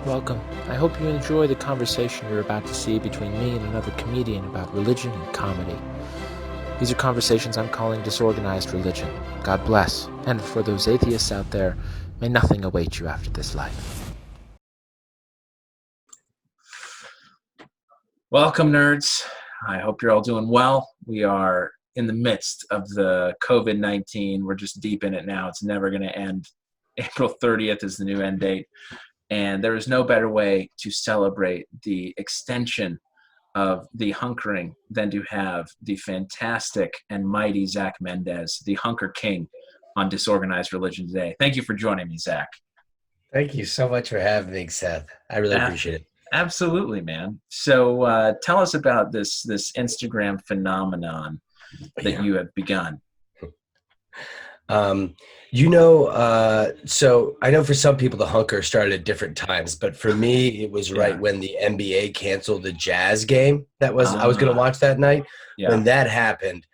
Welcome. I hope you enjoy the conversation you're about to see between me and another comedian about religion and comedy. These are conversations I'm calling disorganized religion. God bless. And for those atheists out there, may nothing await you after this life. Welcome, nerds. I hope you're all doing well. We are in the midst of the COVID-19. We're just deep in it now. It's never going to end. April 30th is the new end date. And there is no better way to celebrate the extension of the hunkering than to have the fantastic and mighty Zach Mendez, the hunker king, on Disorganized Religion today. Thank you for joining me, Zach. Thank you so much for having me, Seth. I really appreciate it. Absolutely, man. So tell us about this Instagram phenomenon that you have begun. So I know for some people the hunker started at different times, but for me it was right when the NBA canceled the Jazz game. I was going to watch that night. When that happened,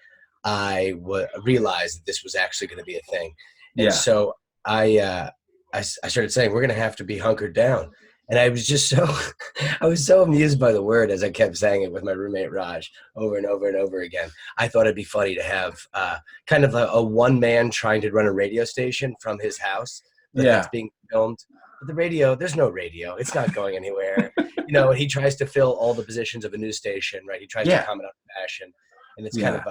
I realized that this was actually going to be a thing. And so I started saying, we're going to have to be hunkered down. And I was just I was so amused by the word as I kept saying it with my roommate Raj over and over and over again. I thought it'd be funny to have kind of a one man trying to run a radio station from his house. That's being filmed. But the radio, there's no radio. It's not going anywhere. He tries to fill all the positions of a news station, right? He tries to comment on fashion. And it's kind of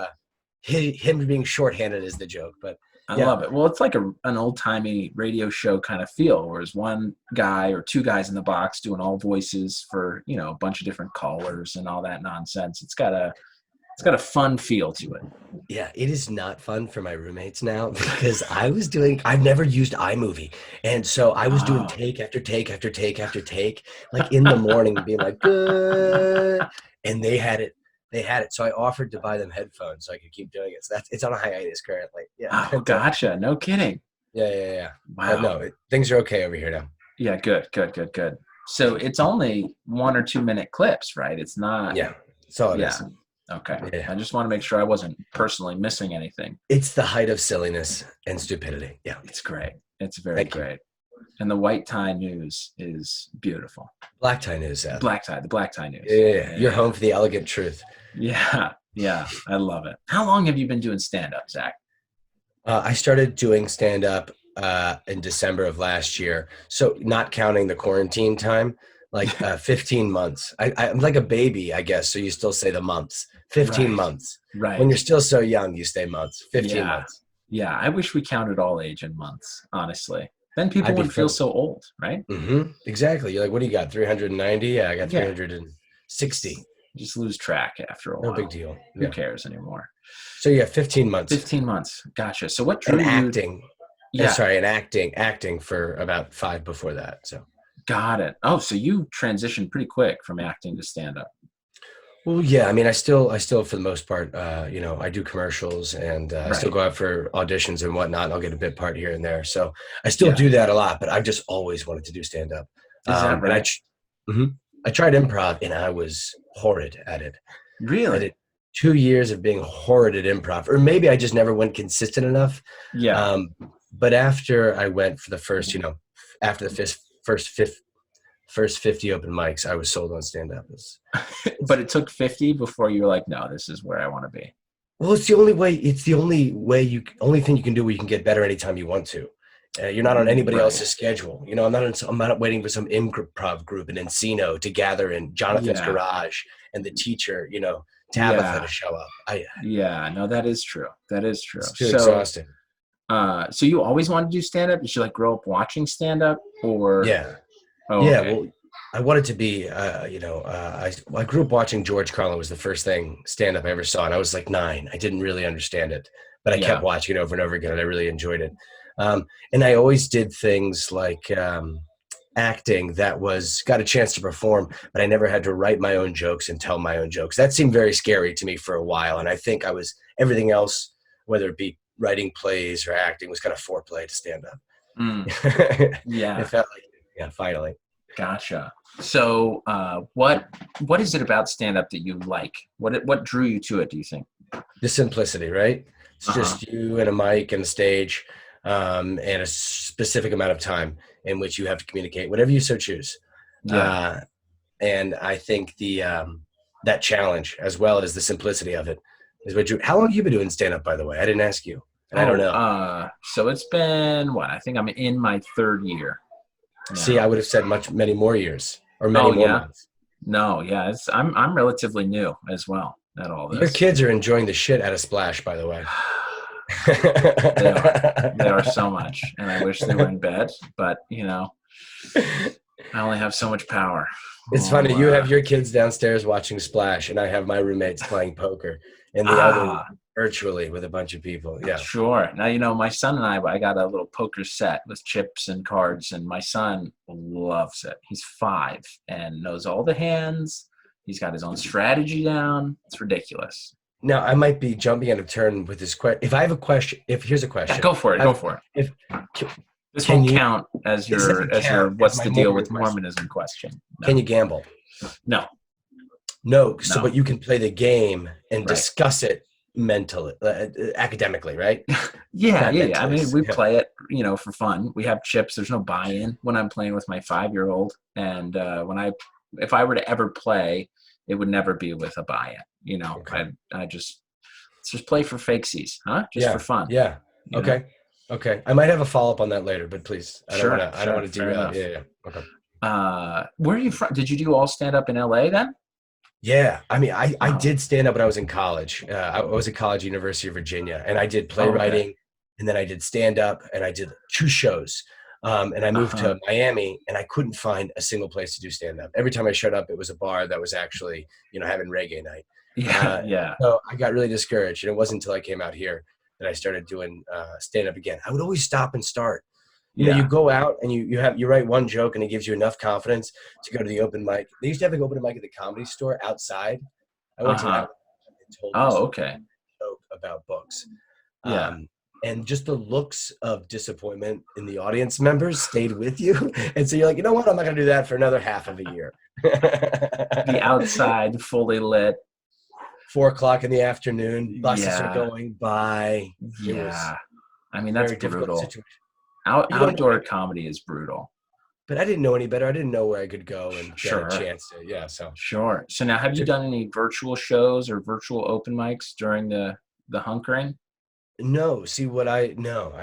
him being shorthanded is the joke. But I love it. Well, it's like an old-timey radio show kind of feel, where there's one guy or two guys in the box doing all voices for, a bunch of different callers and all that nonsense. It's got a fun feel to it. Yeah, it is not fun for my roommates now because I've never used iMovie. And so I was doing take after take after take after take, like in the morning being like, good. And they had it. So I offered to buy them headphones so I could keep doing it. So it's on a hiatus currently. Yeah. Oh, gotcha. No kidding. Yeah. Wow. But no, things are okay over here now. Yeah, good. So it's only 1 or 2 minute clips, right? It's not. Yeah. That's all it is. Okay. Yeah. I just want to make sure I wasn't personally missing anything. It's the height of silliness and stupidity. Yeah. It's great. It's very great. And the white tie news is beautiful. Black tie news. The black tie news. Yeah. You're home for the elegant truth. Yeah. I love it. How long have you been doing stand-up, Zach? I started doing stand-up in December of last year. So not counting the quarantine time, like 15 months. I'm like a baby, I guess. So you still say the months. 15 months. Right. When you're still so young, you stay months. 15 months. Yeah. I wish we counted all age in months, honestly. Then people wouldn't feel so old, right? Mm-hmm. Exactly. You're like, what do you got? 390? Yeah, I got 360. You just lose track after a while. No big deal. Who cares anymore? So 15 months. 15 months. Gotcha. So what drew acting? Acting for about 5 before that. So. Got it. Oh, so you transitioned pretty quick from acting to stand-up. Well, yeah. I mean, I still, for the most part, I do commercials and I still go out for auditions and whatnot. And I'll get a bit part here and there. So I still do that a lot, but I've just always wanted to do stand-up. Is that right? I tried improv and I was horrid at it. Really? I did 2 years of being horrid at improv, or maybe I just never went consistent enough. Yeah. But after I went for the first, after the first 50 open mics, I was sold on stand-up. But it took 50 before you were like, no, this is where I want to be. Well, it's the only way. It's the only thing you can do where you can get better anytime you want to. You're not on anybody else's schedule. I'm not waiting for some improv group in Encino to gather in Jonathan's garage and the teacher, Tabitha to show up. No, that is true. It's too exhausting. So you always wanted to do stand-up? Did you grow up watching stand-up or? Yeah. Oh, yeah. Okay. Well, I wanted to be, I grew up watching George Carlin was the first thing stand-up I ever saw. And I was like 9. I didn't really understand it, but I kept watching it over and over again and I really enjoyed it. And I always did things like acting that got a chance to perform, but I never had to write my own jokes and tell my own jokes. That seemed very scary to me for a while. And I think everything else, whether it be writing plays or acting, was kind of foreplay to stand up. It felt like, finally. Gotcha. So what is it about stand-up that you like? What drew you to it, do you think? The simplicity, right? It's just you and a mic and a stage. And a specific amount of time in which you have to communicate whatever you so choose. Yeah. And I think that challenge, as well as the simplicity of it, is what you. How long have you been doing stand-up, by the way? I didn't ask you, and I don't know. So it's been what? I think I'm in my 3rd year now. See, I would have said many more years or many more months. No, yeah, I'm relatively new as well at all this. Your kids are enjoying the shit out of Splash, by the way. They are so much, and I wish they were in bed, but I only have so much power. It's funny. You have your kids downstairs watching Splash, and I have my roommates playing poker in the other virtually with a bunch of people. Yeah, sure. Now, my son and I got a little poker set with chips and cards, and my son loves it. He's 5 and knows all the hands. He's got his own strategy down. It's ridiculous. Now, I might be jumping out of turn with this question. If I have a question, here's a question. Yeah, go for it. This won't count as your what's the deal with Mormonism question. No. Can you gamble? No. So, but you can play the game and discuss it mentally, academically, right? Yeah. I mean, we play it, for fun. We have chips. There's no buy-in when I'm playing with my 5-year-old. And if I were to ever play, it would never be with a buy-in. Okay. Let's just play for fakesies, huh? Just for fun. Yeah. Okay. Okay. I might have a follow-up on that later, but please. I don't want to derail. Yeah. Okay. Where are you from? Did you do all stand-up in LA then? Yeah. I mean, I did stand-up when I was in college. I was at college, University of Virginia, and I did playwriting, and then I did stand-up, and I did 2 shows. And I moved to Miami, and I couldn't find a single place to do stand-up. Every time I showed up, it was a bar that was actually, having reggae night. Yeah. So I got really discouraged, and it wasn't until I came out here that I started doing stand-up again. I would always stop and start. You go out and you write one joke, and it gives you enough confidence to go to the open mic. They used to have an open mic at the Comedy Store outside. I went to that and told a joke about books. And just the looks of disappointment in the audience members stayed with you. And so you're like, you know what? I'm not going to do that for another half of a year. The outside, fully lit. 4:00 in the afternoon. Buses are going by. Yeah. I mean, that's brutal. Outdoor comedy is brutal. But I didn't know any better. I didn't know where I could go and get a chance to. Sure. So now, have you done any virtual shows or virtual open mics during the hunkering? No, see I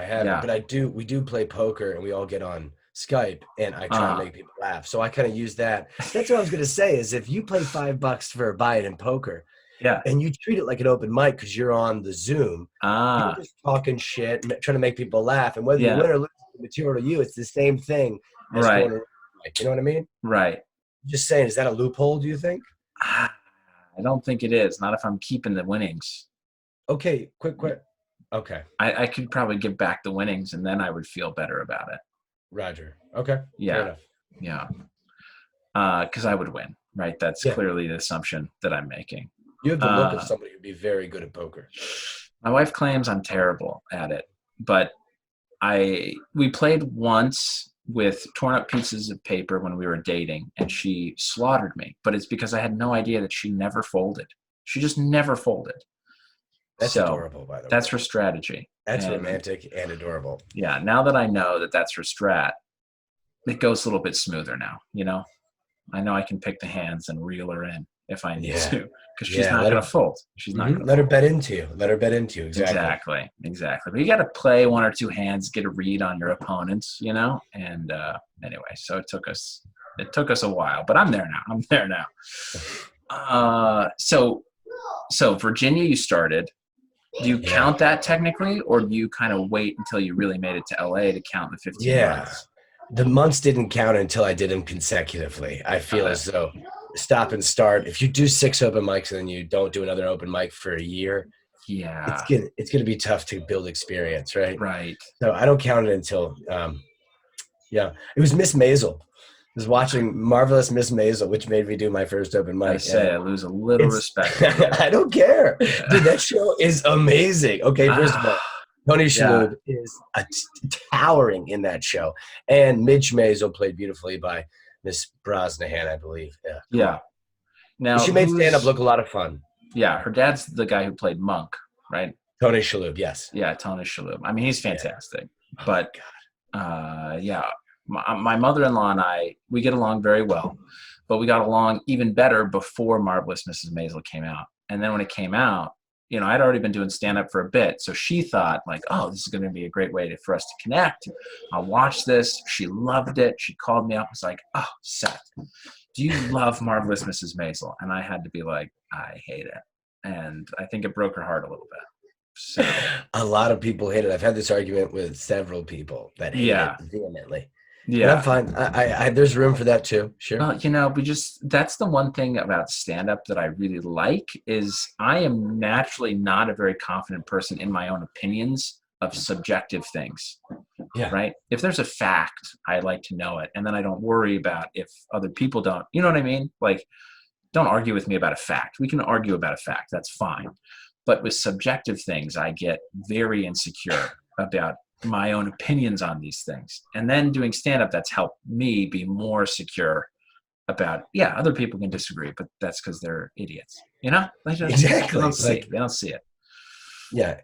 haven't, but we do play poker, and we all get on Skype, and I try to make people laugh. So I kind of use that. That's what I was going to say is if you play $5 for a buy-in in poker, and you treat it like an open mic because you're on the Zoom, you're just talking shit, trying to make people laugh, and whether you win or lose the material to you, it's the same thing as going to mic. You know what I mean? Right. Just saying, is that a loophole, do you think? I don't think it is. Not if I'm keeping the winnings. Okay, quick. Okay. I could probably give back the winnings, and then I would feel better about it. Roger. Okay. Yeah. Yeah. Because I would win, right? That's clearly the assumption that I'm making. You have the look of somebody who'd be very good at poker. My wife claims I'm terrible at it, but we played once with torn up pieces of paper when we were dating, and she slaughtered me. But it's because I had no idea that she never folded. She just never folded. That's adorable, by the way. That's her strategy. That's romantic and adorable. Yeah. Now that I know that that's her strat, it goes a little bit smoother now. I know I can pick the hands and reel her in if I need to, because she's not going to fold. She's not going to let her bet into you. Let her bet into you. Exactly. But you got to play 1 or 2 hands, get a read on your opponents, and anyway, so it took us a while, but I'm there now. So Virginia, you started. Do you count that technically, or do you kind of wait until you really made it to LA to count the 15 months? The months didn't count until I did them consecutively. I feel as though stop and start. If you do 6 open mics and then you don't do another open mic for a year, it's gonna be tough to build experience, right? Right. So I don't count it until it was Miss Maisel. I was watching Marvelous Miss Maisel, which made me do my first open mic. I lose a little respect. I don't care. Dude, that show is amazing. Okay, first of all, Tony Shalhoub is towering in that show. And Midge Maisel played beautifully by Miss Brosnahan, I believe. Yeah. Now she made stand-up look a lot of fun. Yeah, her dad's the guy who played Monk, right? Tony Shalhoub, yes. Yeah, Tony Shalhoub. I mean, he's fantastic. But, my mother-in-law and we get along very well, but we got along even better before Marvelous Mrs. Maisel came out. And then when it came out, I'd already been doing stand-up for a bit. So she thought like, oh, this is going to be a great way for us to connect. I'll watch this. She loved it. She called me up and was like, oh, Seth, do you love Marvelous Mrs. Maisel? And I had to be like, I hate it. And I think it broke her heart a little bit. So a lot of people hate it. I've had this argument with several people that hate it vehemently. Yeah, and I'm fine. I there's room for that too. Sure. Well, that's the one thing about stand-up that I really like is I am naturally not a very confident person in my own opinions of subjective things. Yeah. Right. If there's a fact, I like to know it, and then I don't worry about if other people don't. You know what I mean? Like, don't argue with me about a fact. We can argue about a fact. That's fine. But with subjective things, I get very insecure about my own opinions on these things. And then doing stand-up, that's helped me be more secure about, other people can disagree, but that's because they're idiots. Exactly. They don't see it. Yeah.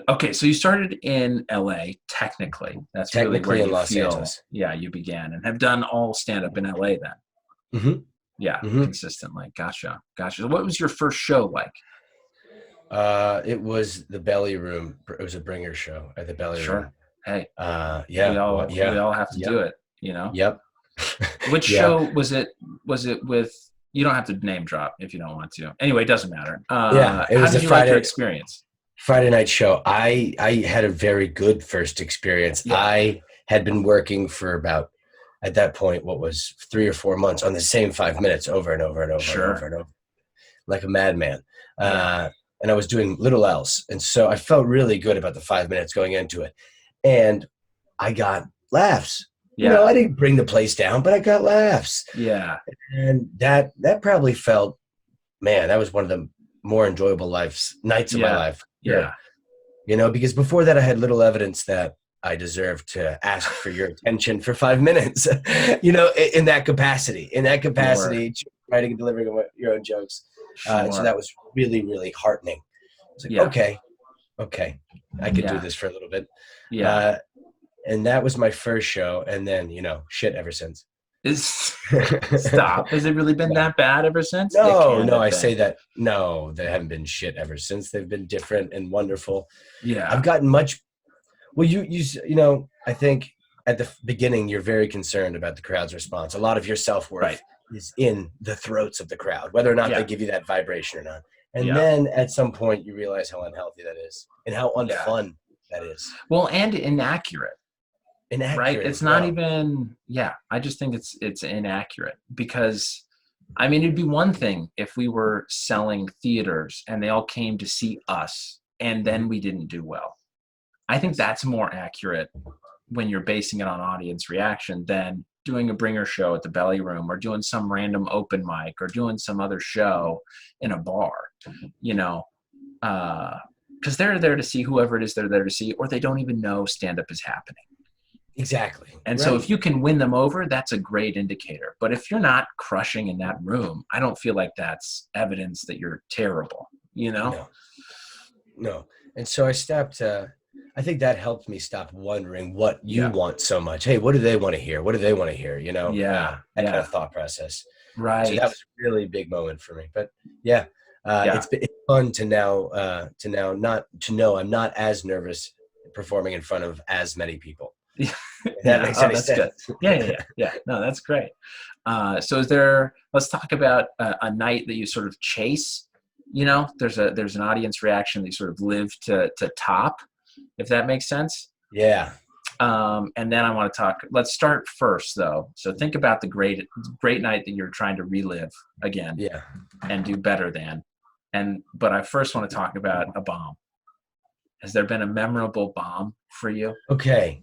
Okay, so you started in LA, technically. That's technically really where in you Los Angeles. Yeah, you began and have done all stand-up in LA then. Mm-hmm. Yeah, consistently. Gotcha. So what was your first show like? It was the Belly Room. It was a bringer show at the Belly Room. Hey. We all have to do it, Yep. Which show was it? Was it with? You don't have to name drop if you don't want to. Anyway, it doesn't matter. It was how did you like your experience? Friday night show. I had a very good first experience. Yeah. I had been working for about, at that point, what was 3 or 4 months on the same 5 minutes over and over and over and over and over, like a madman. And I was doing little else. And so I felt really good about the 5 minutes going into it. And I got laughs. Yeah. I didn't bring the place down, but I got laughs. Yeah. And that probably felt, man, that was one of the more enjoyable nights of my life. Yeah. Because before that I had little evidence that I deserved to ask for your attention for 5 minutes, in that capacity, writing and delivering your own jokes. And so that was really, really heartening. It's like, okay, I could do this for a little bit. Yeah. And that was my first show. And then, shit ever since. Stop. Has it really been that bad ever since? No, I say that. No, they haven't been shit ever since. They've been different and wonderful. Yeah. I've gotten much. Well, I think at the beginning, you're very concerned about the crowd's response. A lot of your self-worth is in the throats of the crowd, whether or not they give you that vibration or not. And then at some point you realize how unhealthy that is and how unfun that is. Well, and inaccurate. Right? It's not even, I just think it's inaccurate because, it'd be one thing if we were selling theaters and they all came to see us and then we didn't do well. I think that's more accurate when you're basing it on audience reaction than doing a bringer show at the Belly Room or doing some random open mic or doing some other show in a bar, because they're there to see whoever it is they're there to see, or they don't even know stand-up is happening. Exactly. And so if you can win them over, that's a great indicator. But if you're not crushing in that room, I don't feel like that's evidence that you're terrible, No. And so I stopped, I think that helped me stop wondering what you want so much. Hey, what do they want to hear? What do they want to hear? That kind of thought process. Right. So that was a really big moment for me. But it's fun to know I'm not as nervous performing in front of as many people. That makes any sense. Good. Yeah. No, that's great. So let's talk about a night that you sort of chase. There's an audience reaction that you sort of live to top, if that makes sense. Yeah. And then I want to talk, let's start first though. So think about the great night that you're trying to relive again and do better than. But I first want to talk about a bomb. Has there been a memorable bomb for you? Okay.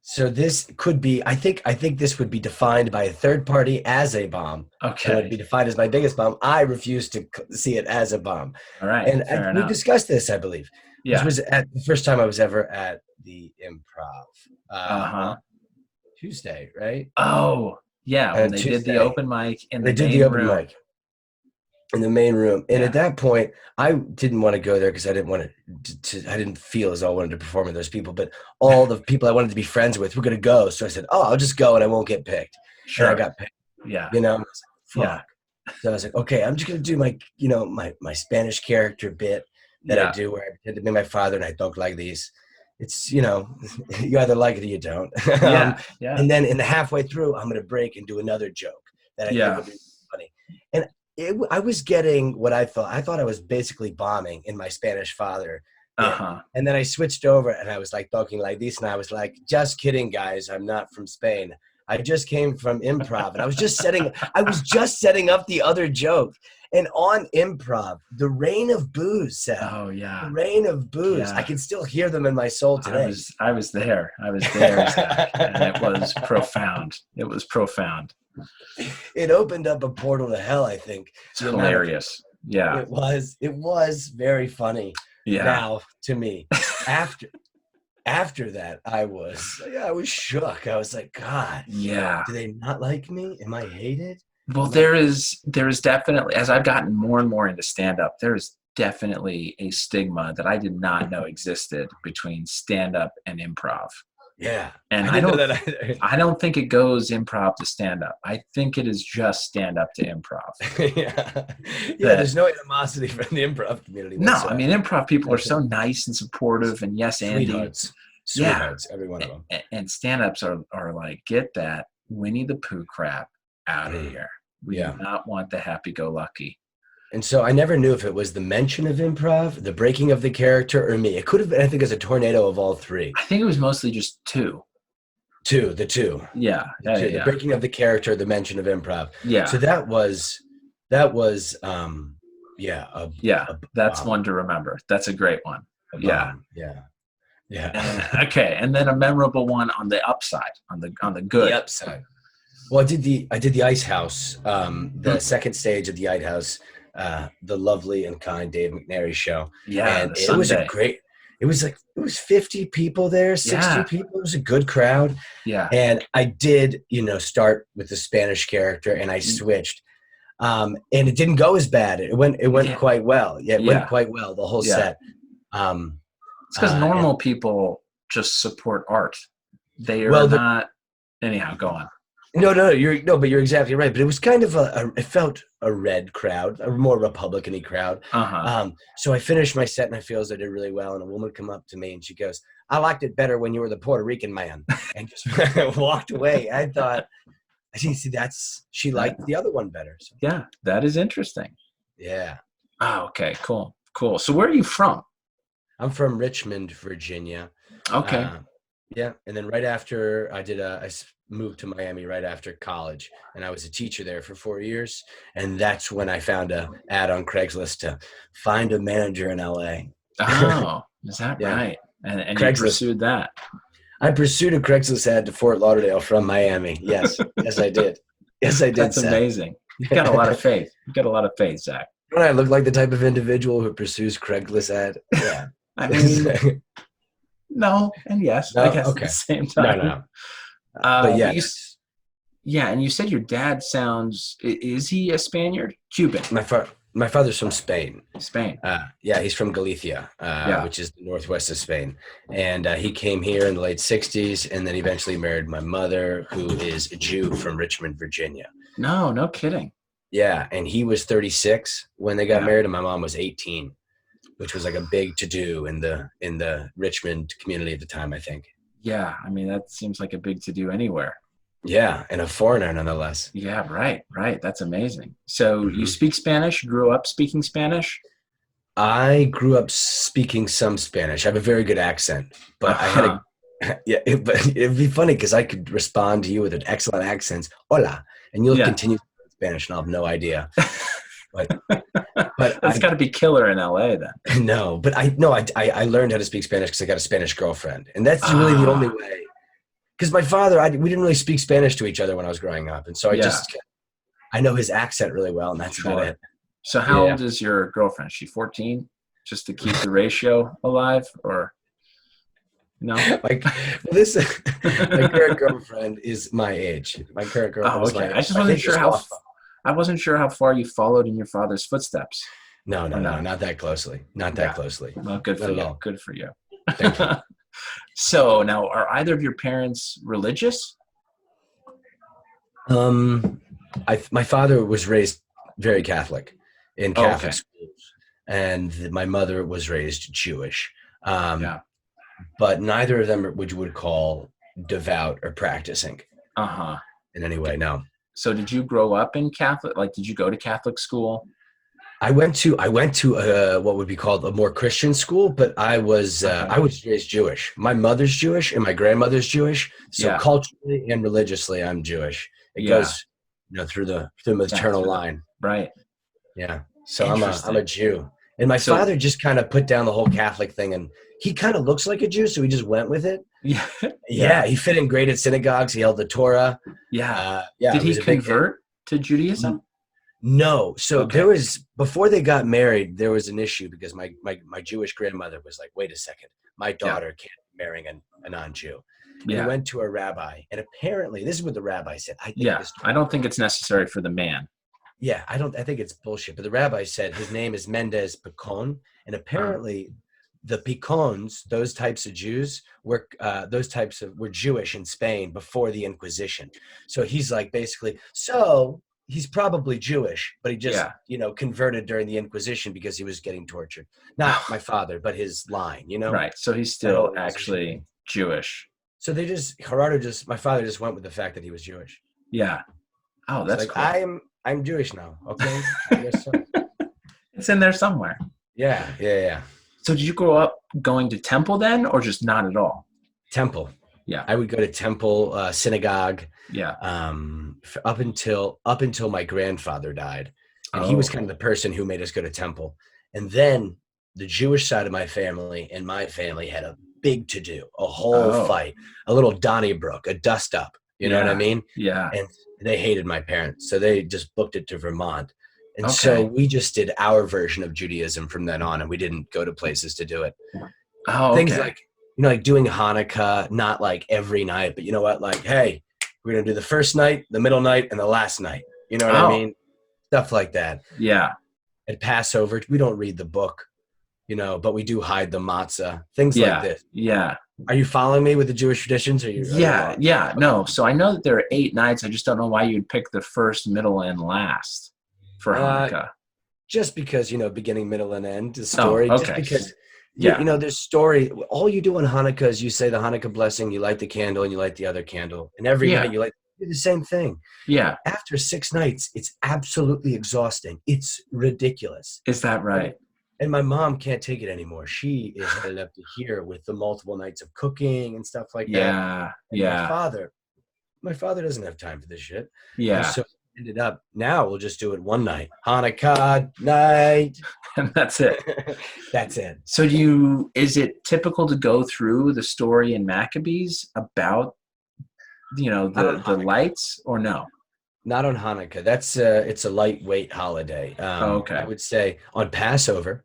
So this could be, I think this would be defined by a third party as a bomb. Okay. It would be defined as my biggest bomb. I refuse to see it as a bomb. All right. And we discussed this, I believe. Yeah. This was at the first time I was ever at the Improv. Tuesday, right? Oh, yeah. When they did the open mic in the main room. in the main room. And at that point, I didn't want to go there because I didn't want to I didn't feel as though I wanted to perform with those people. But all the people I wanted to be friends with were going to go. So I said, oh, I'll just go and I won't get picked. Sure. And I got picked. Yeah. You know, I was like, fuck. So I was like, okay, I'm just going to do my, my Spanish character bit that I do where I pretend to be my father and I talk like these. It's, you either like it or you don't. And then in the halfway through, I'm going to break and do another joke that I think will be funny. And I was getting what I thought I was basically bombing in my Spanish father. And then I switched over and I was like talking like this. And I was like, just kidding, guys. I'm not from Spain. I just came from improv. And I was just setting up the other joke. And on improv, the rain of booze sound. Oh yeah. The rain of booze. Yeah. I can still hear them in my soul today. I was there. Zach, and it was profound. It was profound. It opened up a portal to hell, I think. It's hilarious. Yeah. It was very funny. Yeah. Now to me. After that, I was shook. I was like, God, do they not like me? Am I hated? Well, there is definitely, as I've gotten more and more into stand-up, there is definitely a stigma that I did not know existed between stand-up and improv. Yeah. And I don't think it goes improv to stand-up. I think it is just stand-up to improv. There's no animosity from the improv community. No, I mean, improv people are so nice and supportive, and yes, Andy. Sweethearts, every one of them. And stand-ups are like, get that Winnie the Pooh crap out of here. We do not want the happy-go-lucky. And so I never knew if it was the mention of improv, the breaking of the character, or me. It could have been, I think, as a tornado of all three. I think it was mostly just two. The two. Yeah. The breaking of the character, the mention of improv. Yeah. So that was that's one to remember. That's a great one. Yeah. Okay. And then a memorable one on the upside, on the good. The upside. Well, I did the Ice House, the second stage of the Ice House, the lovely and kind Dave McNary show. Yeah, and it was it was 50 people there, 60 people. It was a good crowd. Yeah. And I did, start with the Spanish character and I switched. And it didn't go as bad. It went quite well. Yeah, it went quite well, the whole set. It's because normal people just support art. They are not. Anyhow, go on. But you're exactly right. But it was kind of it felt a red crowd, a more Republican-y crowd. So I finished my set and I feel as I did really well. And a woman come up to me and she goes, "I liked it better when you were the Puerto Rican man," and just walked away. I thought, she liked the other one better. So. Yeah, that is interesting. Yeah. Oh, okay, cool. So where are you from? I'm from Richmond, Virginia. Okay. And then right after I moved to Miami right after college, and I was a teacher there for 4 years. And that's when I found an ad on Craigslist to find a manager in LA. Oh, is that right? And you pursued that? I pursued a Craigslist ad to Fort Lauderdale from Miami. Yes, yes, I did. Yes, I did. That's amazing. You've got a lot of faith. Zach. Don't I look like the type of individual who pursues Craigslist ad? Yeah. I mean, no and yes. I guess at the same time. No. But yes. And you said your dad is he a Spaniard? Cuban? My father's from Spain. Spain. He's from Galicia, which is the northwest of Spain. And he came here in the late 60s and then eventually married my mother, who is a Jew from Richmond, Virginia. No kidding. Yeah, and he was 36 when they got married and my mom was 18, which was like a big to-do in the Richmond community at the time, I think. Yeah, I mean, that seems like a big to-do anywhere. Yeah, and a foreigner nonetheless. Yeah, right. That's amazing. So you speak Spanish, grew up speaking Spanish? I grew up speaking some Spanish. I have a very good accent, but I had but it'd be funny because I could respond to you with an excellent accent, hola, and you'll continue Spanish and I'll have no idea. But it's got to be killer in LA then. No, but I learned how to speak Spanish because I got a Spanish girlfriend, and that's really the only way. Because my father, we didn't really speak Spanish to each other when I was growing up, and so I know his accent really well, and that's about it. So how old is your girlfriend? Is she 14? Just to keep the ratio alive, or no? My current girlfriend is my age. My current girlfriend. I just wasn't sure how. I wasn't sure how far you followed in your father's footsteps. No, not that closely. Not that closely. Well, good for Not at you. all. Good for you. Thank you. So now, are either of your parents religious? My father was raised very Catholic in Catholic schools, and my mother was raised Jewish. But neither of them would call devout or practicing. In any way, no. So did you grow up in Catholic? Like, did you go to Catholic school? I went to what would be called a more Christian school, but I was raised Jewish. My mother's Jewish and my grandmother's Jewish. So culturally and religiously, I'm Jewish. It goes, through the maternal line. Right. Yeah. So I'm a Jew. And my father just kind of put down the whole Catholic thing, and he kind of looks like a Jew, so he just went with it. Yeah. He fit in great at synagogues. He held the Torah. Did he convert to Judaism? No. So there was, before they got married, there was an issue because my Jewish grandmother was like, wait a second, my daughter can't be marrying a non-Jew. He went to a rabbi, and apparently, this is what the rabbi said. I don't think it's necessary for the man. Yeah, I think it's bullshit. But the rabbi said his name is Mendez Picon, and apparently the Picons, those types of Jews, were Jewish in Spain before the Inquisition. So he's like basically, he's probably Jewish, but he just converted during the Inquisition because he was getting tortured. Not my father, but his line, Right. So he's still actually Jewish. So my father just went with the fact that he was Jewish. Yeah. Oh, that's cool. I'm Jewish now. Okay. I guess so. It's in there somewhere. Yeah. So did you grow up going to temple then, or just not at all? Temple. Yeah. I would go to temple, synagogue. Yeah. Up until my grandfather died. And he was kind of the person who made us go to temple. And then the Jewish side of my family and my family had a big to-do, a whole fight, a little Donnybrook, a dust-up. You know what I mean? Yeah. And they hated my parents, so they just booked it to Vermont. And so we just did our version of Judaism from then on, and we didn't go to places to do it. Things like, like doing Hanukkah, not like every night, but you know what? Like, hey, we're going to do the first night, the middle night, and the last night. You know what I mean? Stuff like that. Yeah. At Passover, we don't read the book, but we do hide the matzah. Things like this. Yeah. Are you following me with the Jewish traditions? No. So I know that there are 8 nights. I just don't know why you'd pick the first, middle, and last for Hanukkah. Just because, beginning, middle, and end, the story. Okay. Just because, there's story. All you do on Hanukkah is you say the Hanukkah blessing, you light the candle, and you light the other candle. And every night you do the same thing. Yeah. After 6 nights, it's absolutely exhausting. It's ridiculous. Is that right? And my mom can't take it anymore. She is headed up to here with the multiple nights of cooking and stuff like that. And my father doesn't have time for this shit. Yeah. And so ended up, now we'll just do it one night. Hanukkah night. And that's it. That's it. So is it typical to go through the story in Maccabees about, the lights, or no? Not on Hanukkah. That's it's a lightweight holiday. I would say on Passover,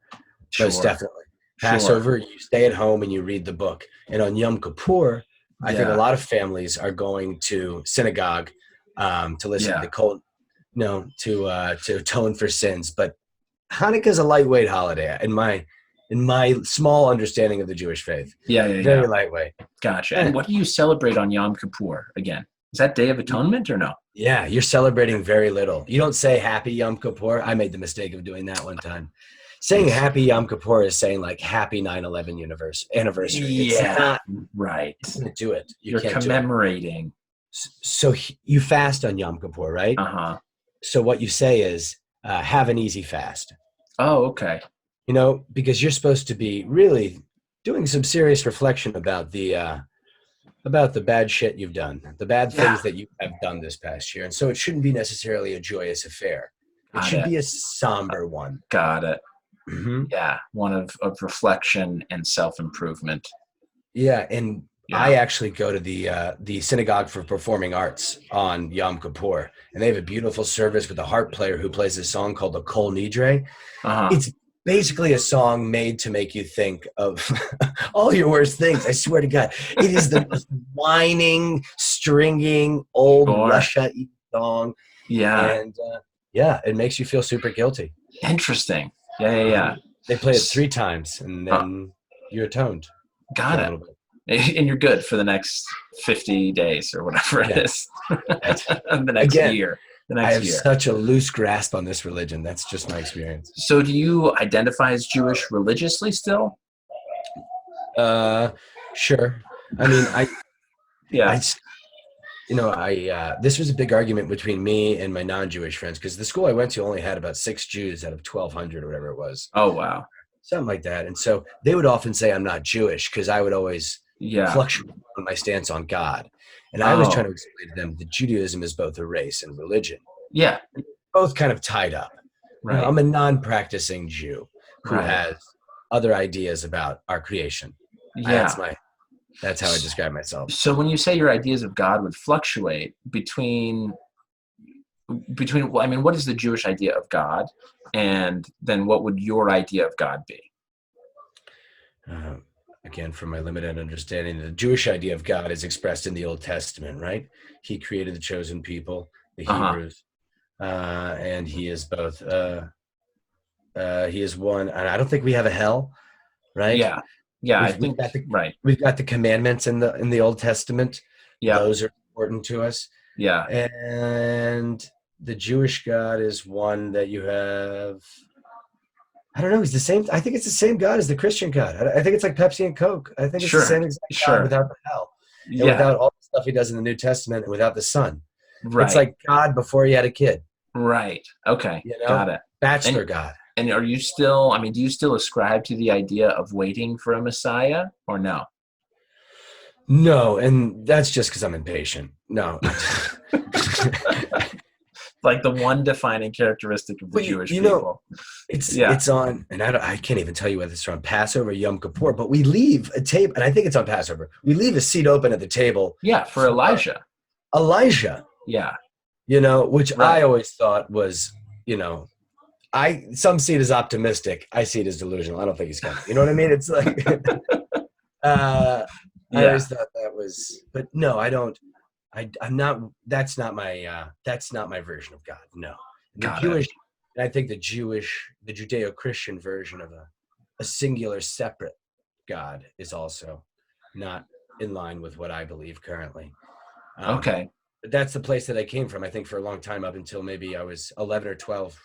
most definitely. Passover, you stay at home and you read the book. And on Yom Kippur, I think a lot of families are going to synagogue to listen to to atone for sins. But Hanukkah is a lightweight holiday in my small understanding of the Jewish faith. Very lightweight. Gotcha. And what do you celebrate on Yom Kippur again? Is that Day of Atonement or no? Yeah, you're celebrating very little. You don't say Happy Yom Kippur. I made the mistake of doing that one time. Saying Happy Yom Kippur is saying like Happy 9/11 anniversary. It's not right. You can't do it. You're commemorating. So you fast on Yom Kippur, right? So what you say is have an easy fast. Oh, okay. Because you're supposed to be really doing some serious reflection about the bad shit you've done, the bad things that you have done this past year. And so it shouldn't be necessarily a joyous affair. It should be a somber one. Got it. Mm-hmm. Yeah. One of reflection and self-improvement. Yeah. And I actually go to the Synagogue for Performing Arts on Yom Kippur, and they have a beautiful service with a harp player who plays a song called the Kol Nidre. It's basically a song made to make you think of all your worst things. I swear to God, it is the most whining, stringing, old Russia song. Yeah. And Yeah, it makes you feel super guilty. Interesting. Yeah. They play it 3 times, and then you're atoned. Got it. And you're good for the next 50 days or whatever it is. The next year. I have such a loose grasp on this religion. That's just my experience. So do you identify as Jewish religiously still? Sure. I mean, this was a big argument between me and my non-Jewish friends, because the school I went to only had about 6 Jews out of 1,200 or whatever it was. Oh, wow. Something like that. And so they would often say I'm not Jewish because I would always fluctuate on my stance on God. And I was trying to explain to them that Judaism is both a race and religion. Yeah. Both kind of tied up. Right. You know, I'm a non-practicing Jew who has other ideas about our creation. Yeah. That's how I describe myself. So when you say your ideas of God would fluctuate between, I mean, what is the Jewish idea of God? And then what would your idea of God be? Again, from my limited understanding, the Jewish idea of God is expressed in the Old Testament, right? He created the chosen people, the Hebrews, and he is both, he is one, and I don't think we have a hell, right? Yeah. We've got the commandments in the Old Testament. Yeah. Those are important to us. Yeah. And the Jewish God is one that you have, I don't know, he's the same. I think it's the same God as the Christian God. I think it's like Pepsi and Coke. I think it's the same exact God without the hell. And without all the stuff he does in the New Testament and without the son. Right. It's like God before he had a kid. Right. Okay. You know? Got it. Bachelor God. And are you still, I mean, do you still ascribe to the idea of waiting for a Messiah or no? No, and that's just because I'm impatient. No. Like the one defining characteristic of the Jewish people. It's on, and I can't even tell you whether it's on Passover or Yom Kippur, but we leave a table, and I think it's on Passover. We leave a seat open at the table. Yeah, for Elijah. Yeah. You know, which I always thought was, you know, some see it as optimistic. I see it as delusional. I don't think he's coming. You know what I mean? It's like, I always thought that was, but no, I don't. I'm not. That's not my version of God. No, the Jewish. And I think the Judeo-Christian version of a singular, separate God is also not in line with what I believe currently. Okay, but that's the place that I came from. I think for a long time, up until maybe I was 11 or 12.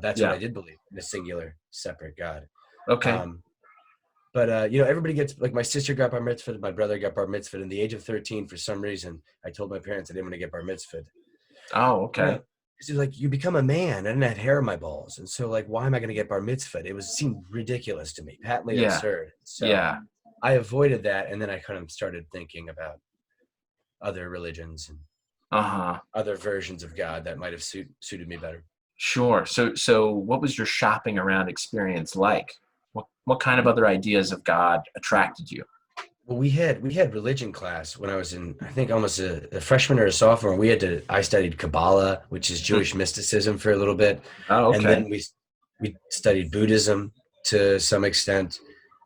That's what I did believe, in a singular, separate God. Okay. But, you know, everybody gets, like my sister got bar mitzvahed, my brother got bar mitzvahed. In the age of 13, for some reason, I told my parents I didn't want to get bar mitzvahed. Oh, okay. Because like, you become a man. I didn't have hair in my balls. And so, like, why am I going to get bar mitzvahed? It seemed ridiculous to me, patently absurd. So I avoided that. And then I kind of started thinking about other religions and other versions of God that might have suited me better. Sure. So what was your shopping around experience like? What kind of other ideas of God attracted you? Well, we had religion class when I was in, I think almost a freshman or a sophomore. I studied Kabbalah, which is Jewish mysticism, for a little bit. Oh, okay. And then we studied Buddhism to some extent.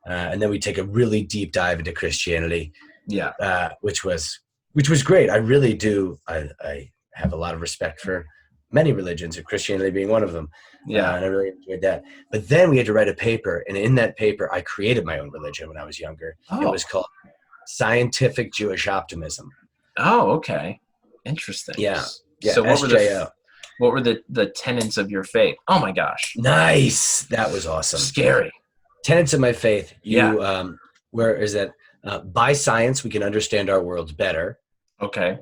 And then we take a really deep dive into Christianity. Yeah. Which was great. I really do. I have a lot of respect for many religions, and Christianity being one of them. Yeah. And I really enjoyed that. But then we had to write a paper, and in that paper, I created my own religion when I was younger. Oh. It was called Scientific Jewish Optimism. Oh, okay. Interesting. Yeah. So what were the tenets of your faith? Oh my gosh. Nice. That was awesome. Scary. Tenets of my faith. Where is that? By science, we can understand our world better. Okay.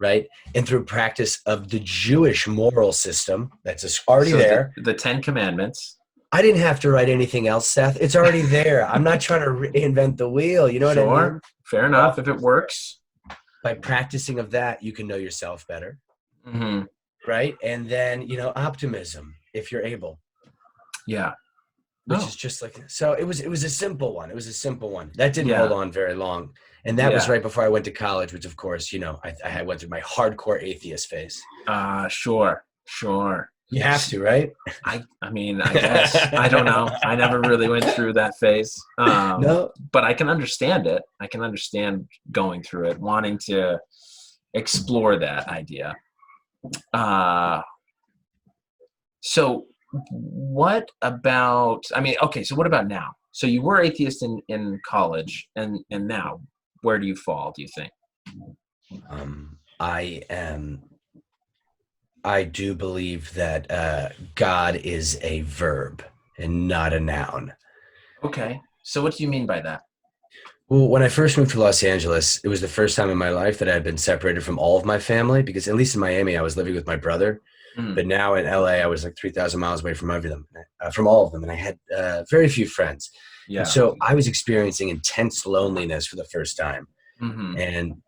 Right? And through practice of the Jewish moral system that's already there. The 10 Commandments. I didn't have to write anything else, Seth. It's already there. I'm not trying to reinvent the wheel. You know what I mean? Fair enough. If it works. By practicing of that, you can know yourself better. Mm-hmm. Right? And then, you know, optimism, if you're able. Yeah. Which is just like, so it was a simple one. It was a simple one. That didn't hold on very long. And that was right before I went to college, which of course, you know, I went through my hardcore atheist phase. Sure. You have to, right? I mean, I guess. I don't know. I never really went through that phase. No. But I can understand it. I can understand going through it, wanting to explore that idea. So what about, I mean, okay, so what about now? So you were atheist in college, and now where do you fall, do you think? I am. I do believe that God is a verb and not a noun. Okay. So what do you mean by that? Well, when I first moved to Los Angeles, it was the first time in my life that I had been separated from all of my family, because at least in Miami, I was living with my brother. Mm, But now in LA, I was like 3,000 miles away from every them, from all of them. And I had very few friends. And yeah. so I was experiencing intense loneliness for the first time. Mm-hmm. And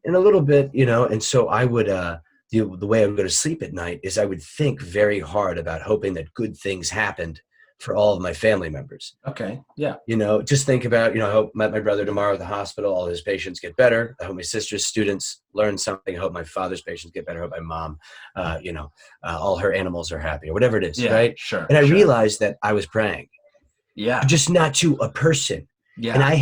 in a little bit, and so I would, the way I would go to sleep at night is I would think very hard about hoping that good things happened for all of my family members. Okay. Yeah. Just think about, I hope my brother tomorrow at the hospital, all his patients get better. I hope my sister's students learn something. I hope my father's patients get better. I hope my mom, all her animals are happy, or whatever it is. Yeah, right. Sure. And I sure. realized that I was praying. Yeah. Just not to a person. Yeah. And I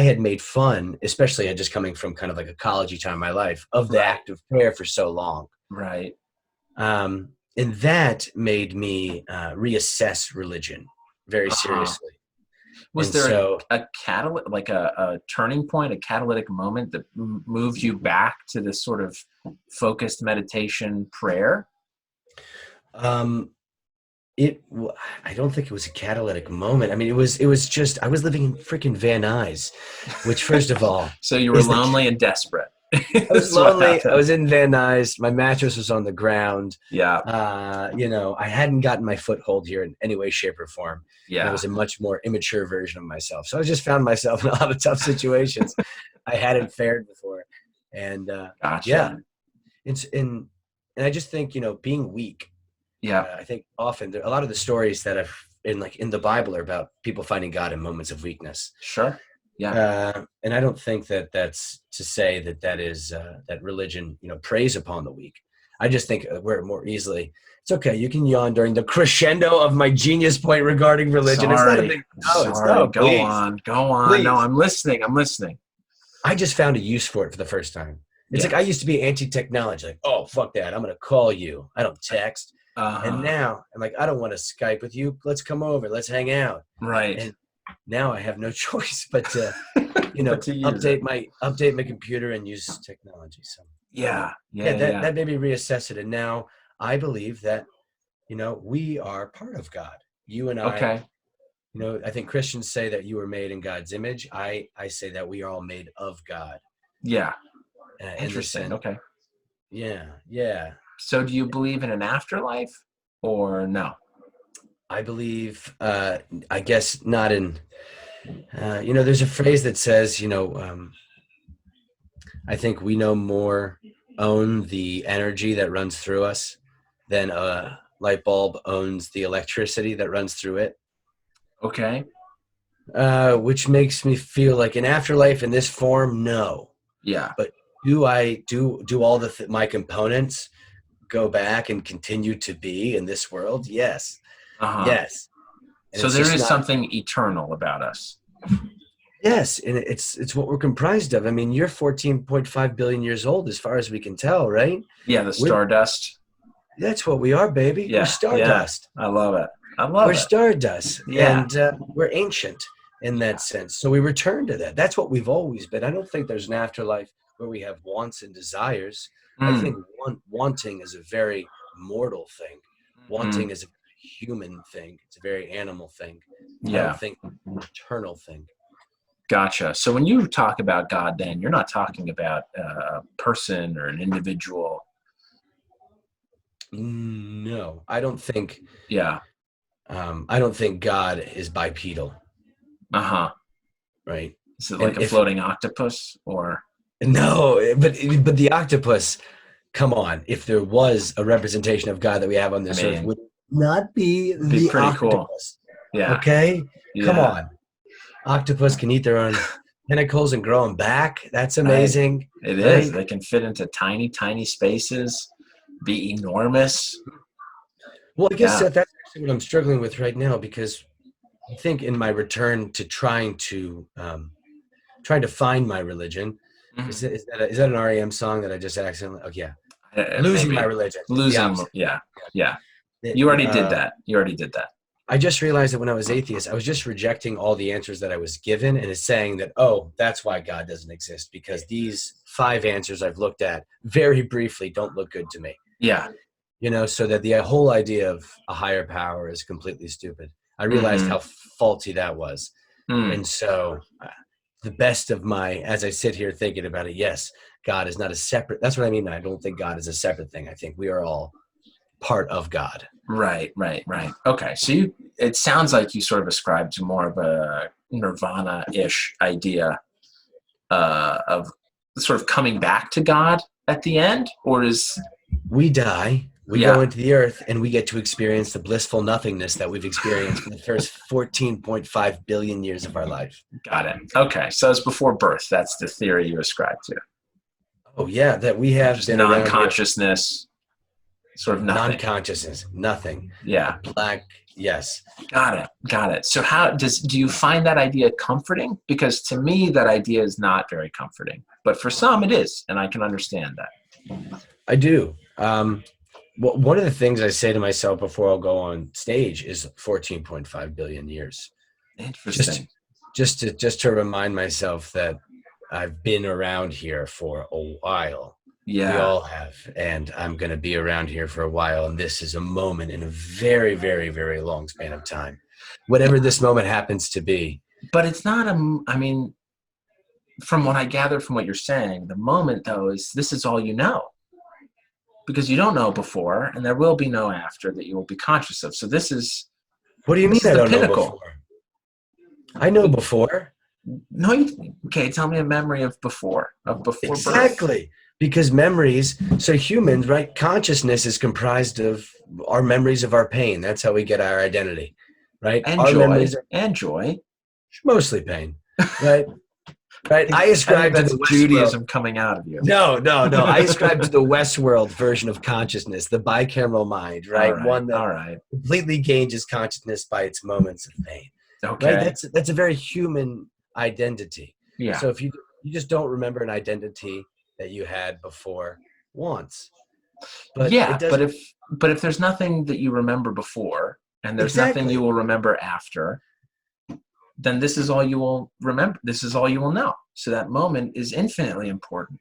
had made fun, especially just coming from kind of like a collegey time in my life, of the act of prayer for so long. Right. And that made me reassess religion very seriously. Was there a catalyst, like a turning point, a catalytic moment that moved you back to this sort of focused meditation prayer? I don't think it was a catalytic moment. I mean, it was just, I was living in freaking Van Nuys, which, first of all, so you were lonely and desperate. I was lonely. I was in Van Nuys. My mattress was on the ground. Yeah. I hadn't gotten my foothold here in any way, shape, or form. Yeah. I was a much more immature version of myself. So I just found myself in a lot of tough situations I hadn't fared before. And gotcha. Yeah. And I just think, being weak. Yeah. I think often a lot of the stories that I've in the Bible are about people finding God in moments of weakness. Sure. Yeah. And I don't think that that's to say that is that religion, preys upon the weak. I just think we're more easily. It's okay. You can yawn during the crescendo of my genius point regarding religion. Sorry. It's not Go on. Please. No, I'm listening. I just found a use for it for the first time. It's like I used to be anti-technology. Like, oh, fuck that. I'm going to call you. I don't text. And now I'm like, I don't want to Skype with you. Let's come over. Let's hang out. Right. And now I have no choice but to, update my computer and use technology. So that made me reassess it. And now I believe that, we are part of God. You and I. Okay. I think Christians say that you were made in God's image. I say that we are all made of God. Yeah. Interesting. Okay. Yeah. Yeah. So do you believe in an afterlife or no? I believe, I guess not in, there's a phrase that says, I think we own the energy that runs through us than a light bulb owns the electricity that runs through it. Okay. Which makes me feel like an afterlife in this form, no. Yeah. But do I do all my components go back and continue to be in this world? Yes. Yes. And so there is something eternal about us. Yes, and it's what we're comprised of. I mean, you're 14.5 billion years old as far as we can tell, right? Yeah, the stardust. That's what we are, baby. Yeah, we're stardust. Yeah. I love it. We're stardust. Yeah. And we're ancient in that sense. So we return to that. That's what we've always been. I don't think there's an afterlife where we have wants and desires. I think wanting is a very mortal thing. Wanting is a human thing. It's a very animal thing. Yeah. I don't think an eternal thing. Gotcha. So when you talk about God, then you're not talking about a person or an individual. No, I don't think. Yeah. I don't think God is bipedal. Right. Is it like a floating octopus or? No, but the octopus. Come on, if there was a representation of God that we have on this earth, would not be the pretty octopus. Cool. Yeah. Okay. Yeah. Come on. Octopus can eat their own tentacles and grow them back. That's amazing. Right. It is. They can fit into tiny, tiny spaces, be enormous. Well, I guess that's actually what I'm struggling with right now, because I think in my return to trying to find my religion, is that an REM song that I just accidentally? Oh yeah, losing my religion. Losing. Yeah. You already did that. You already did that. I just realized that when I was atheist, I was just rejecting all the answers that I was given, and it's saying that, oh, that's why God doesn't exist, because these 5 answers I've looked at very briefly don't look good to me. Yeah. So that the whole idea of a higher power is completely stupid. I realized how faulty that was. And so the best of as I sit here thinking about it, yes, God is not a separate, that's what I mean. I don't think God is a separate thing. I think we are all part of God. Right. Okay. So it sounds like you sort of ascribe to more of a nirvana-ish idea of sort of coming back to God at the end, or is... We die, we go into the earth, and we get to experience the blissful nothingness that we've experienced for the first 14.5 billion years of our life. Got it. Okay. So it's before birth. That's the theory you ascribe to. Oh, yeah, that we have just non-consciousness. Sort of nothing. Non-consciousness, nothing. Yeah. Black, yes. Got it. So do you find that idea comforting? Because to me, that idea is not very comforting. But for some, it is, and I can understand that. I do. One of the things I say to myself before I'll go on stage is 14.5 billion years. Interesting. Just to remind myself that I've been around here for a while. Yeah. We all have, and I'm going to be around here for a while, and this is a moment in a very, very, very long span of time. Whatever this moment happens to be. But it's not from what I gather from what you're saying, the moment, though, is this is all you know. Because you don't know before, and there will be no after that you will be conscious of. So this is... What do you mean I don't know before? I know before. No, okay, tell me a memory of before Exactly. Birth. Because memories, so humans, right? Consciousness is comprised of our memories of our pain. That's how we get our identity, right? And our joy. Memories and joy. Mostly pain, right? Right. I ascribe to the Judaism coming out of you. No. I ascribe to the Westworld version of consciousness, the bicameral mind, right? One that completely gauges consciousness by its moments of pain. Okay. Right? That's a very human identity. Yeah. So if you just don't remember an identity that you had before once. But if there's nothing that you remember before and there's nothing you will remember after, then this is all you will remember. This is all you will know. So that moment is infinitely important.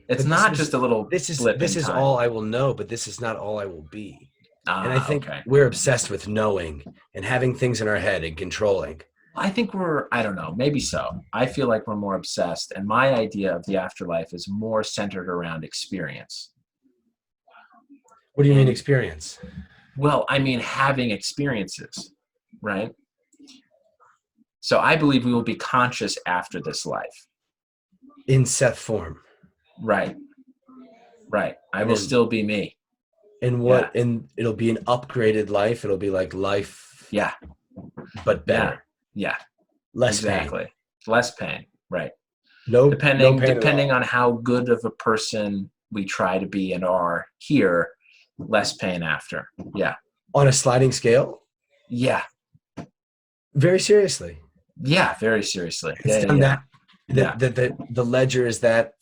It's not just a little this is all I will know, but this is not all I will be. And I think we're obsessed with knowing and having things in our head and controlling. I think I don't know, maybe so. I feel like we're more obsessed, and my idea of the afterlife is more centered around experience. What do you mean experience? Well, I mean having experiences, right? So I believe we will be conscious after this life. In Seth form. Right. I will still be me. And what? And it'll be an upgraded life. It'll be like life. Yeah. But better. Yeah. Less pain. Less pain. Right. Depending on how good of a person we try to be and are here, less pain after. Yeah. On a sliding scale? Yeah. Very seriously. Yeah, very seriously. The ledger is that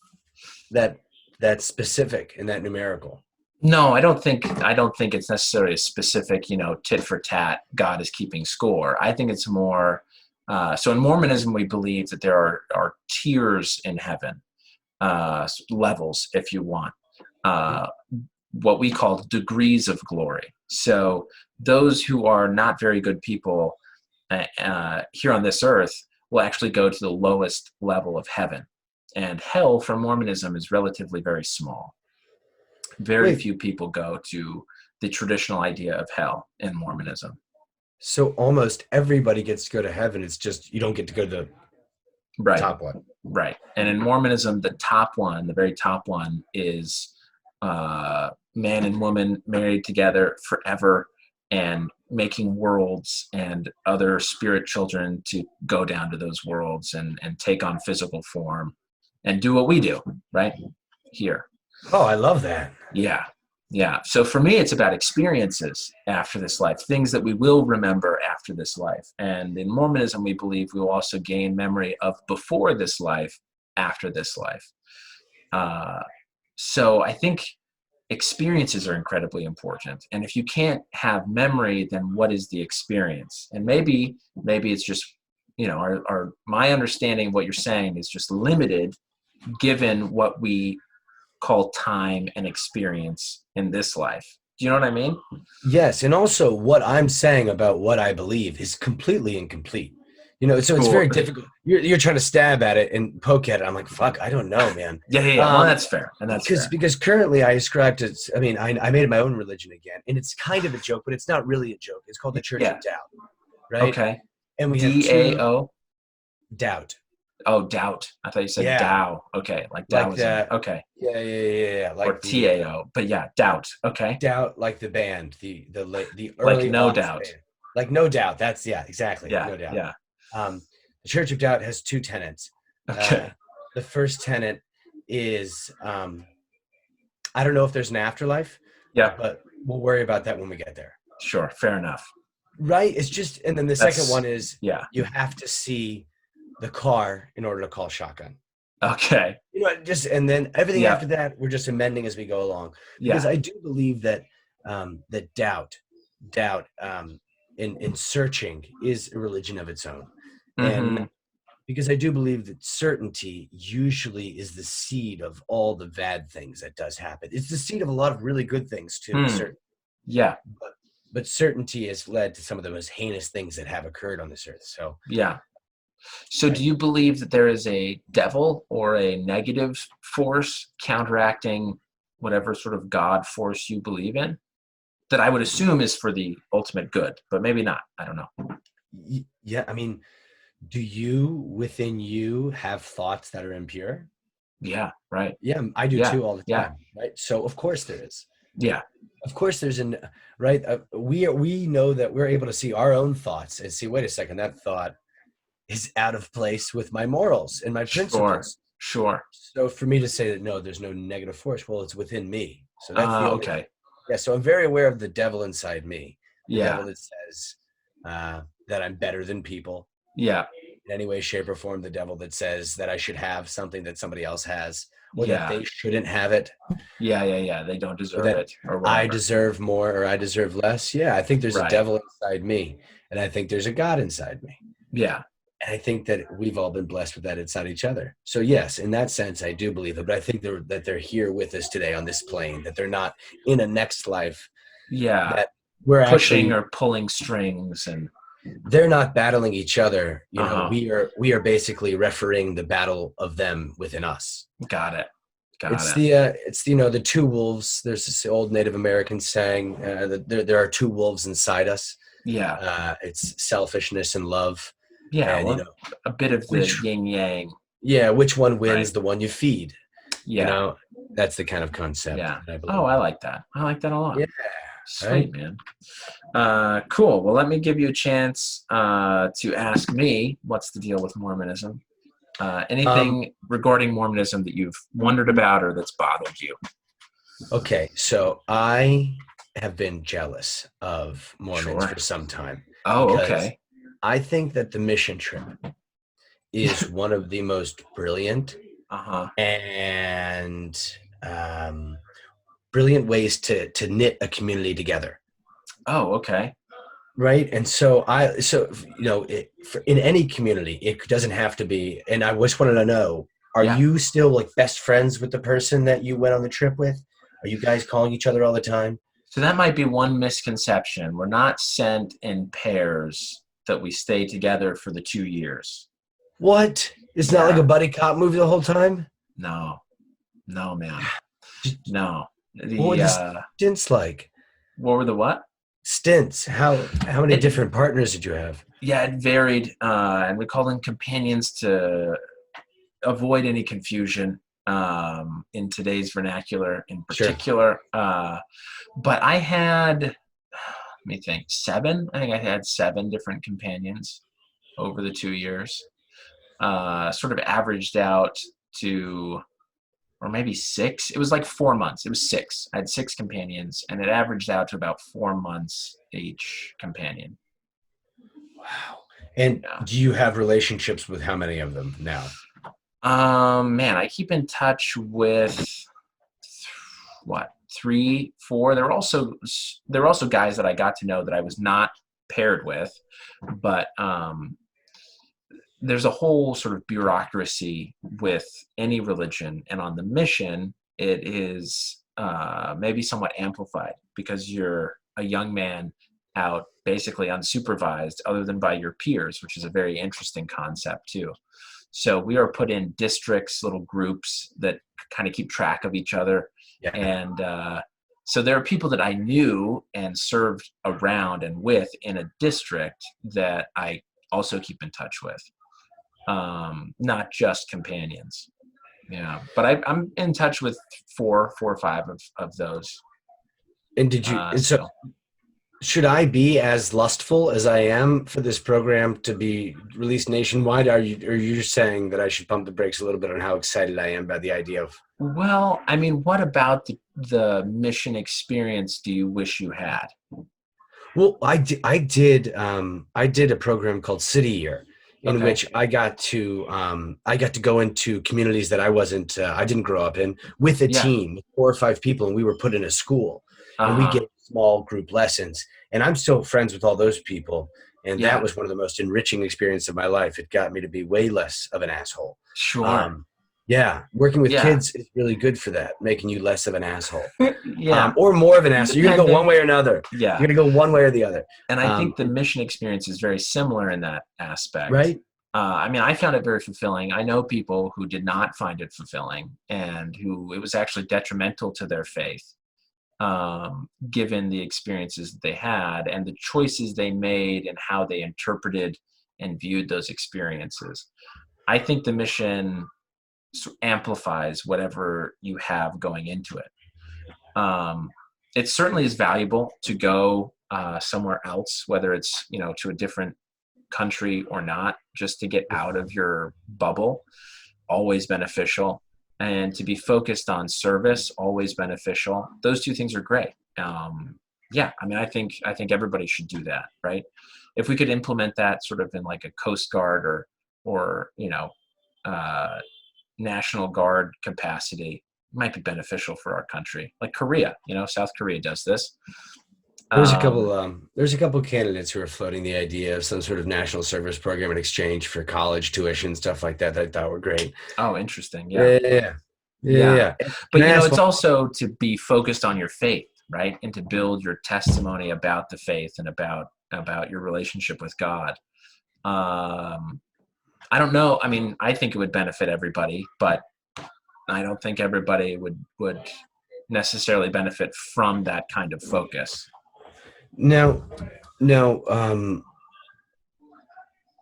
specific and that numerical. No, I don't think it's necessarily a specific, tit for tat, God is keeping score. I think it's more, so in Mormonism, we believe that there are tiers in heaven, levels, if you want, what we call degrees of glory. So those who are not very good people here on this earth will actually go to the lowest level of heaven. And hell for Mormonism is relatively very small. Very few people go to the traditional idea of hell in Mormonism. So almost everybody gets to go to heaven. It's just you don't get to go to the top one. Right. And in Mormonism, the very top one is man and woman married together forever and making worlds and other spirit children to go down to those worlds and take on physical form and do what we do right here. Oh, I love that. Yeah. So for me, it's about experiences after this life, things that we will remember after this life. And in Mormonism, we believe we will also gain memory of before this life, after this life. So I think experiences are incredibly important. And if you can't have memory, then what is the experience? And maybe it's just, my understanding of what you're saying is just limited given what we call time and experience in this life. Do you know what I mean? Yes. And also what I'm saying about what I believe is completely incomplete. So it's very difficult. You're trying to stab at it and poke at it. I'm like, fuck, I don't know, man. Yeah. Well, that's fair. And that's fair. Because currently I ascribe to, I made it my own religion again, and it's kind of a joke, but it's not really a joke. It's called the Church of Doubt, right? Okay. And we DAO? Doubt. Oh, doubt. I thought you said Tao. Okay, like Taoism. Okay. Yeah. Like or TAO, but yeah, doubt. Okay. Doubt, like the band, the early like No Doubt. Band. Like No Doubt. That's exactly. Yeah, No Doubt. Yeah. The Church of Doubt has two tenets. Okay. The first tenet is I don't know if there's an afterlife. Yeah. But we'll worry about that when we get there. Sure. Fair enough. Right. It's just, and then the second one is you have to see the car in order to call shotgun. Okay. And then everything after that, we're just amending as we go along. Because I do believe that that doubt in searching is a religion of its own. Mm-hmm. And because I do believe that certainty usually is the seed of all the bad things that does happen. It's the seed of a lot of really good things too. Yeah. But certainty has led to some of the most heinous things that have occurred on this earth. So So do you believe that there is a devil or a negative force counteracting whatever sort of God force you believe in? That I would assume is for the ultimate good, but maybe not. I don't know. Yeah, I mean, do you, within you, have thoughts that are impure? Yeah, right. Yeah, I do too all the time, right? So of course there is. Yeah. Of course there's right? We know that we're able to see our own thoughts and see, wait a second, that thought is out of place with my morals and my principles. Sure. So for me to say that, no, there's no negative force, well, it's within me. So that's the only okay. Yeah, so I'm very aware of the devil inside me. The devil that says that I'm better than people. Yeah. In any way, shape, or form, the devil that says that I should have something that somebody else has, or that they shouldn't have it. Yeah. They don't deserve it. Or I deserve more, or I deserve less. Yeah, I think there's a devil inside me, and I think there's a God inside me. Yeah. And I think that we've all been blessed with that inside each other. So yes, in that sense, I do believe it. But I think that they're here with us today on this plane, that they're not in a next life. Yeah. That we're pushing or pulling strings, and they're not battling each other. We are basically refereeing the battle of them within us. Got it. It's the two wolves. There's this old Native American saying that there are two wolves inside us. Yeah. It's selfishness and love. Yeah, and, a bit of the yin yang. Yeah, which one wins? The one you feed. Yeah, that's the kind of concept. Yeah. I like that. I like that a lot. Yeah. Sweet, man. Cool. Well, let me give you a chance to ask me what's the deal with Mormonism. Anything regarding Mormonism that you've wondered about or that's bothered you? Okay, so I have been jealous of Mormons for some time. Oh, okay. I think that the mission trip is one of the most brilliant and brilliant ways to knit a community together. Oh, okay. Right. And so in any community, it doesn't have to be. And I just wanted to know, are you still like best friends with the person that you went on the trip with? Are you guys calling each other all the time? So that might be one misconception. We're not sent in pairs that we stay together for the 2 years. What? It's not like a buddy cop movie the whole time? No, man. No. What were the stints like? What were the what? Stints. How many different partners did you have? Yeah, it varied. And we call them companions to avoid any confusion in today's vernacular in particular. Sure. But I had... Let me think. 7? I think I had 7 different companions over the 2 years. Sort of averaged out to, or maybe 6. It was like 4 months. It was 6. I had 6 companions, and it averaged out to about 4 months each companion. Wow. And do you have relationships with how many of them now? Man, I keep in touch with 3, 4. There were also guys that I got to know that I was not paired with, but there's a whole sort of bureaucracy with any religion, and on the mission, it is maybe somewhat amplified because you're a young man out basically unsupervised other than by your peers, which is a very interesting concept too. So we are put in districts, little groups that kind of keep track of each other. Yeah. And so there are people that I knew and served around and with in a district that I also keep in touch with, not just companions. Yeah, but I'm in touch with four or five of those. And did you? And so, should I be as lustful as I am for this program to be released nationwide? Are you saying that I should pump the brakes a little bit on how excited I am about the idea of? Well, I mean, what about the mission experience do you wish you had? Well, I did a program called City Year, in which I got to go into communities that I didn't grow up in with a team, 4 or 5 people, and we were put in a school, and we get small group lessons. And I'm still friends with all those people, and that was one of the most enriching experiences of my life. It got me to be way less of an asshole. Sure. Working with kids is really good for that, making you less of an asshole. Yeah. Or more of an asshole. You're going to go one way or another. Yeah. You're going to go one way or the other. And I think the mission experience is very similar in that aspect. Right. I mean, I found it very fulfilling. I know people who did not find it fulfilling and who it was actually detrimental to their faith, given the experiences that they had and the choices they made and how they interpreted and viewed those experiences. I think the mission amplifies whatever you have going into it. It certainly is valuable to go somewhere else, whether it's, to a different country or not, just to get out of your bubble, always beneficial. And to be focused on service, always beneficial. Those two things are great. I mean, I think everybody should do that, right? If we could implement that sort of in like a Coast Guard or National Guard capacity, it might be beneficial for our country. Like Korea, South Korea does this. There's a couple candidates who are floating the idea of some sort of national service program in exchange for college tuition, stuff like that I thought were great. Oh, interesting. Yeah. But it's also to be focused on your faith, right? And to build your testimony about the faith and about your relationship with God. I don't know. I mean, I think it would benefit everybody, but I don't think everybody would necessarily benefit from that kind of focus. No.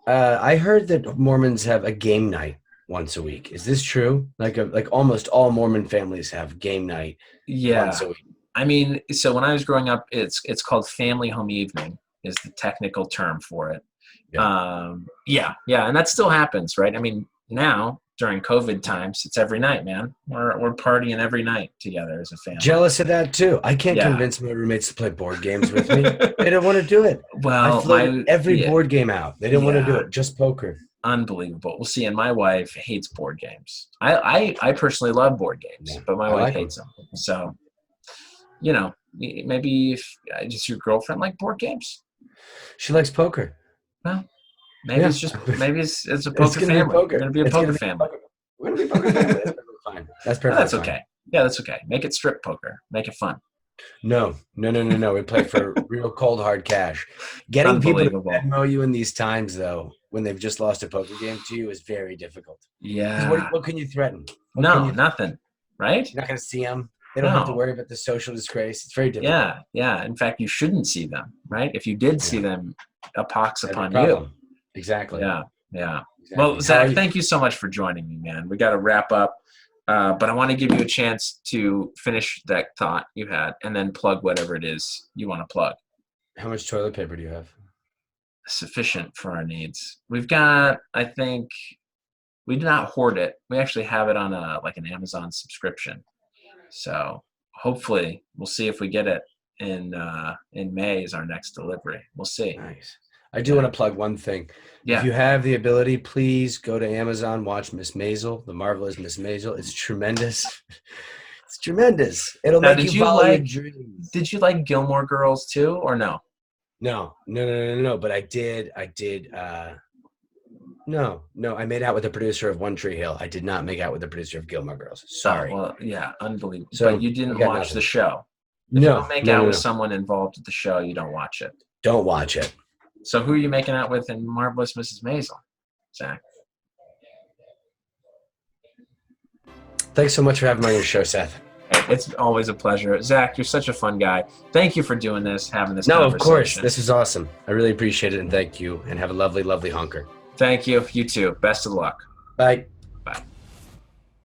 I heard that Mormons have a game night once a week. Is this true? Like almost all Mormon families have game night once a week. I mean, so when I was growing up, it's called family home evening is the technical term for it. Yeah. And that still happens, right? I mean, now during COVID times, it's every night, man. We're partying every night together as a family. Jealous of that too. I can't convince my roommates to play board games with me. They don't want to do it. Well, I floated every board game out. They didn't want to do it. Just poker. Unbelievable. Well, see, and my wife hates board games. I personally love board games, but my wife hates them. So, maybe if does your girlfriend like board games? She likes poker. Well, maybe it's a poker family. We're going to be a poker family. We're going to be a poker family. That's perfectly fine. That's perfectly That's okay. Yeah, that's okay. Make it strip poker. Make it fun. No. We play for real cold hard cash. Getting people to Venmo you in these times, though, when they've just lost a poker game to you, is very difficult. Yeah. What can you threaten? Nothing. Right? You're not going to see them. They don't have to worry about the social disgrace. It's very difficult. Yeah. In fact, you shouldn't see them, right? If you did see them, a pox upon you. Exactly. Yeah. Exactly. Well, Zach, thank you so much for joining me, man. We got to wrap up, but I want to give you a chance to finish that thought you had and then plug whatever it is you want to plug. How much toilet paper do you have? Sufficient for our needs. We've got, I think, we do not hoard it. We actually have it on an Amazon subscription. So hopefully we'll see if we get it in May is our next delivery. We'll see. Nice. I do want to plug one thing. If you have the ability, please go to Amazon, watch Miss Maisel, The Marvelous Miss Maisel. It's tremendous. It's tremendous. It'll Now, make you follow your dreams. Did you like Gilmore Girls too, or no? No. But I did. No. I made out with the producer of One Tree Hill. I did not make out with the producer of Gilmore Girls. Sorry. Oh, well, yeah, unbelievable. So, but you didn't watch the show. If No. you don't make out with someone involved with the show, you don't watch it. Don't watch it. So who are you making out with in Marvelous Mrs. Maisel, Zach? Thanks so much for having me on your show, Seth. It's always a pleasure. Zach, you're such a fun guy. Thank you for doing this, having this conversation. No, of course. This is awesome. I really appreciate it, and thank you, and have a lovely, lovely hunker. Thank you. You too. Best of luck. Bye.